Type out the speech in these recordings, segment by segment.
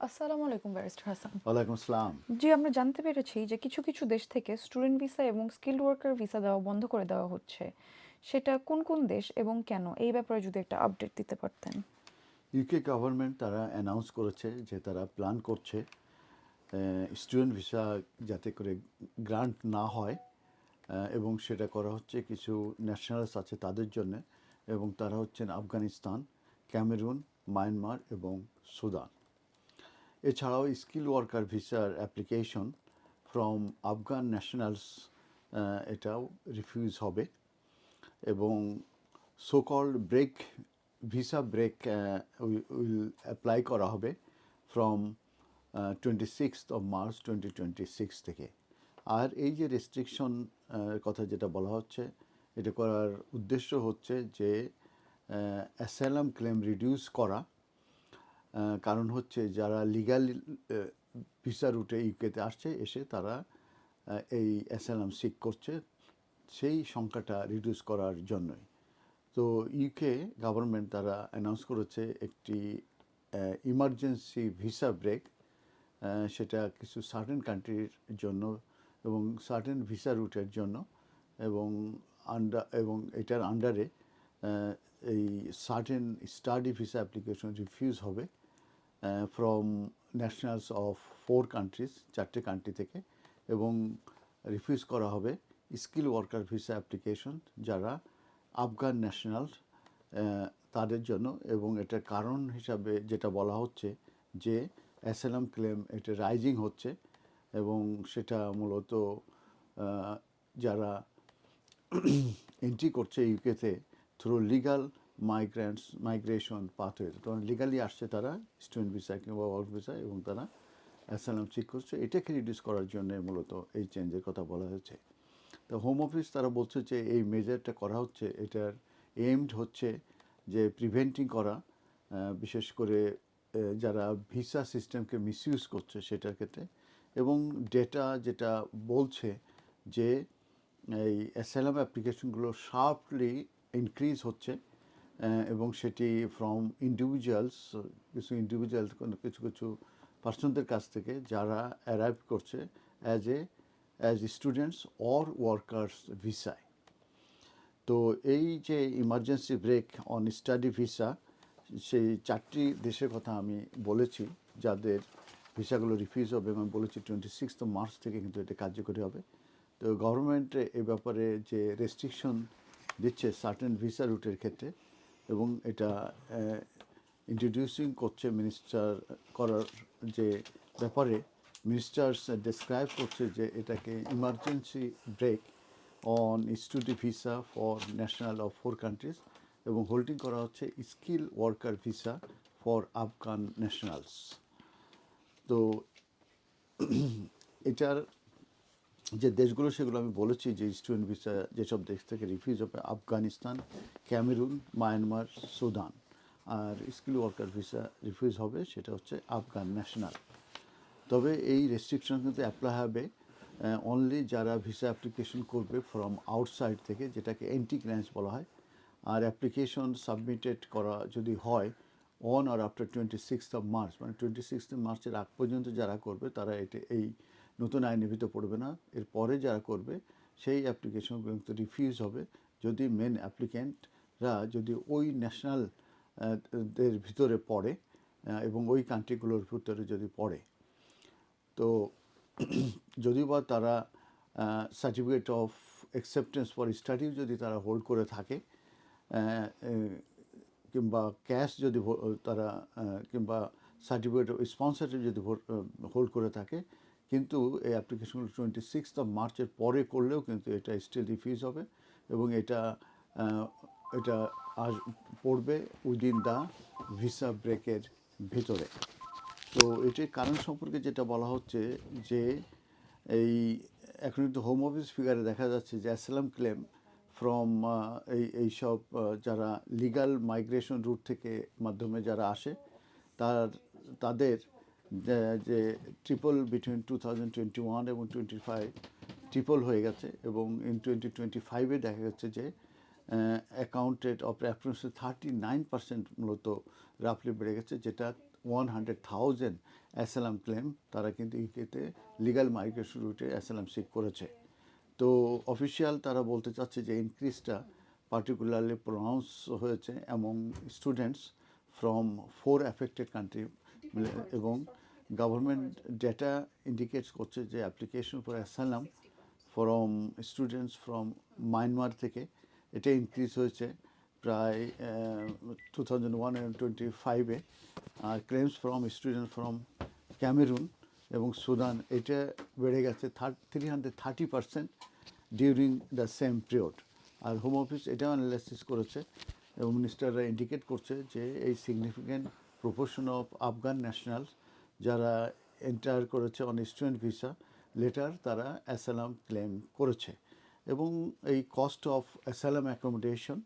আসসালামু আলাইকুম ব্যারিস্টার হাসান। ওয়ালাইকুম আসসালাম। জি, আমরা জানতে পেরেছি যে কিছু কিছু দেশ থেকে স্টুডেন্ট ভিসা এবং স্কিলড ওয়ার্কার ভিসা দেওয়া বন্ধ করে দেওয়া হচ্ছে। সেটা কোন কোন দেশ এবং কেন? এই ব্যাপারে যদি একটা আপডেট দিতে পারতেন। ইউকে গভর্নমেন্ট তারা অ্যানাউন্স করেছে যে তারা প্ল্যান করছে স্টুডেন্ট ভিসা যাতে করে গ্রান্ট না হয়, এবং সেটা করা হচ্ছে কিছু ন্যাশনালস আছে তাদের জন্য, এবং তারা হচ্ছেন আফগানিস্তান, ক্যামেরুন, মায়ানমার এবং সুদান। এছাড়াও স্কিল ওয়ার্কার ভিসার অ্যাপ্লিকেশন ফ্রম আফগান ন্যাশনালস এটাও রিফিউজ হবে, এবং so-called break visa break will apply করা হবে from 26th of March 2026 থেকে। আর এই যে রেস্ট্রিকশন কথা যেটা বলা হচ্ছে, এটা করার উদ্দেশ্য হচ্ছে যে অ্যাসাইলাম ক্লেম রিডিউস করা। কারণ হচ্ছে যারা লিগাল ভিসা রুটে ইউকেতে আসছে, এসে তারা এই অ্যাসাইলাম সিক করছে, সেই সংখ্যাটা রিডিউস করার জন্যই। তো ইউকে গভর্নমেন্ট তারা অ্যানাউন্স করেছে একটি ইমার্জেন্সি ভিসা ব্রেক, সেটা কিছু সার্টেন কান্ট্রির জন্য এবং সার্টেন ভিসা রুটের জন্য, এবং এবং এটার আন্ডারে এই certain study visa application refuse হবে ফ্রম ন্যাশনালস অফ 4 কান্ট্রিজ, 4টে কান্ট্রি থেকে, এবং রিফিউজ করা হবে স্কিল ওয়ার্কার ভিসা অ্যাপ্লিকেশন যারা আফগান ন্যাশনাল তাদের জন্য। এবং এটার কারণ হিসাবে যেটা বলা হচ্ছে যে অ্যাসাইলাম ক্লেম এটা রাইজিং হচ্ছে, এবং সেটা মূলত যারা এন্ট্রি করছে ইউকেতে থ্রু লিগাল মাইগ্রেশন পাথওয়ে, তখন লিগালি আসছে তারা স্টুডেন্ট ভিসা কিংবা ওয়ার্ক ভিসা, এবং তারা অ্যাসাইলাম চেক করছে, এটাকে রিডিউস করার জন্য মূলত এই চেঞ্জের কথা বলা হয়েছে। তো হোম অফিস তারা বলছে যে এই মেজারটা করা হচ্ছে, এটার এইমড হচ্ছে যে প্রিভেন্টিং করা, বিশেষ করে যারা ভিসা সিস্টেমকে মিসইউজ করছে সেটার ক্ষেত্রে। এবং ডেটা যেটা বলছে যে এই অ্যাসাইলাম অ্যাপ্লিকেশনগুলো শার্পলি ইনক্রিজ হচ্ছে, এবং সেটি ফ্রম ইন্ডিভিজুয়ালস, কিছু কিছু পার্সনদের কাছ থেকে যারা অ্যারাইভ করছে অ্যাজ স্টুডেন্টস অর ওয়ার্কার্স ভিসায়। তো এই যে emergency break on study visa, সেই 4টি দেশের কথা আমি বলেছি যাদের ভিসাগুলো রিফিউজ হবে, এবং আমি বলেছি 26 মার্চ থেকে কিন্তু এটা কার্যকরী হবে। তো গভর্নমেন্ট এ ব্যাপারে যে রেস্ট্রিকশন দিচ্ছে সার্টেন ভিসা রুটের ক্ষেত্রে, এবং এটা ইন্ট্রোডিউসিং করছে মিনিস্টার করার যে ব্যাপারে, মিনিস্টার্স ডেসক্রাইব করছে যে এটাকে emergency break on study visa for national of 4 countries, এবং হোল্ডিং করা হচ্ছে skill worker visa for Afghan nationals. তো এটার যে দেশগুলো সেগুলো আমি বলেছি যে স্টুডেন্ট ভিসা যেসব দেশ থেকে রিফিউজ হবে: আফগানিস্তান, ক্যামেরুন, মায়ানমার, সুদান। আর স্কিল ওয়ার্কার ভিসা রিফিউজ হবে সেটা হচ্ছে আফগান ন্যাশনাল। তবে এই রেস্ট্রিকশন কিন্তু অ্যাপ্লাই হবে অনলি যারা ভিসা অ্যাপ্লিকেশন করবে ফ্রম আউটসাইড থেকে, যেটাকে এন্ট্রি ক্লিয়ারেন্স বলা হয়। আর অ্যাপ্লিকেশন সাবমিটেড করা যদি হয় অন আর আফটার 26 মার্চ, মানে 26 মার্চের আগ পর্যন্ত যারা করবে তারা এই নতুন আইনের ভিতরে পড়বে না। এরপরে যারা করবে সেই অ্যাপ্লিকেশনগুলো কিন্তু রিফিউজ হবে যদি মেন অ্যাপ্লিক্যান্টরা যদি ওই ন্যাশনাল দের ভিতরে পড়ে, এবং ওই কান্ট্রিগুলোর ভিতরে যদি পড়ে। তো যদিও বা তারা সার্টিফিকেট অফ অ্যাকসেপ্টেন্স ফর স্টাডিও যদি তারা হোল্ড করে থাকে, কিংবা ক্যাশ যদি তারা কিংবা সার্টিফিকেট অফ স্পন্সরশিপ যদি হোল্ড করে থাকে, কিন্তু এই অ্যাপ্লিকেশনগুলো 26 মার্চের পরে করলেও কিন্তু এটা স্টিল রিফিউজ হবে, এবং এটা এটা আজ পড়বে উইদিন দ্য ভিসা ব্রেকের ভিতরে। তো এটির কারণ সম্পর্কে যেটা বলা হচ্ছে যে এই এখন কিন্তু হোম অফিস ফিগারে দেখা যাচ্ছে যে অ্যাসাইলাম ক্লেম ফ্রম এইসব যারা লিগাল মাইগ্রেশন রুট থেকে মাধ্যমে যারা আসে, তাদের যে ট্রিপল বিটুইন 2021 এবং 25 ট্রিপল হয়ে গেছে, এবং ইন 2025 দেখা যাচ্ছে যে অ্যাকাউন্টেড অফ অ্যাপ্রক্সিমেটলি 39% মূলত রাফলি বেড়ে গেছে, যেটা 100,000 অ্যাসাইলাম ক্লেম তারা কিন্তু ইউকেতে লিগাল মাইগ্রেশন রুটে অ্যাসাইলাম সিক করেছে। তো অফিসিয়াল তারা বলতে চাচ্ছে যে ইনক্রিজটা পার্টিকুলারলি প্রনাউন্স হয়েছে among students from 4 affected country এবং গভর্নমেন্ট ডেটা ইন্ডিকেটস করছে যে application for asylum from students from Myanmar থেকে এটা ইনক্রিজ হয়েছে প্রায় 2025-এ। আর claims from student from Cameroon এবং সুদান এটা বেড়ে গেছে 330% ডিউরিং দ্য সেম পিরিয়ড। আর হোম অফিস এটাও অ্যানালাইসিস করেছে এবং মিনিস্টাররা ইন্ডিকেট করছে যে এই significant proportion of Afghan national যারা এন্টার করেছে অন স্টুডেন্ট ভিসা লেটার তারা অ্যাসাইলাম ক্লেম করেছে। এবং এই কস্ট অফ অ্যাসাইলাম অ্যাকোমোডেশন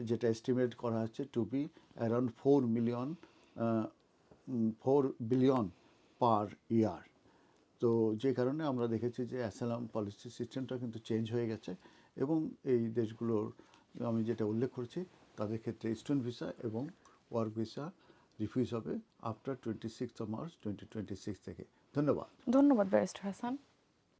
যেটা এস্টিমেট করা হচ্ছে টু বি অ্যারাউন্ড 4 বিলিয়ন পার ইয়ার। তো যে কারণে আমরা দেখেছি যে অ্যাসাইলাম পলিসি সিস্টেমটা কিন্তু চেঞ্জ হয়ে গেছে এবং এই দেশগুলোর আমি যেটা উল্লেখ করেছি তাদের ক্ষেত্রে স্টুডেন্ট ভিসা এবং ওয়ার্ক ভিসা রিফিউজ হবে আফটার 26 মার্চ 2026 থেকে। ধন্যবাদ। ধন্যবাদ ব্যারিস্টার হাসান।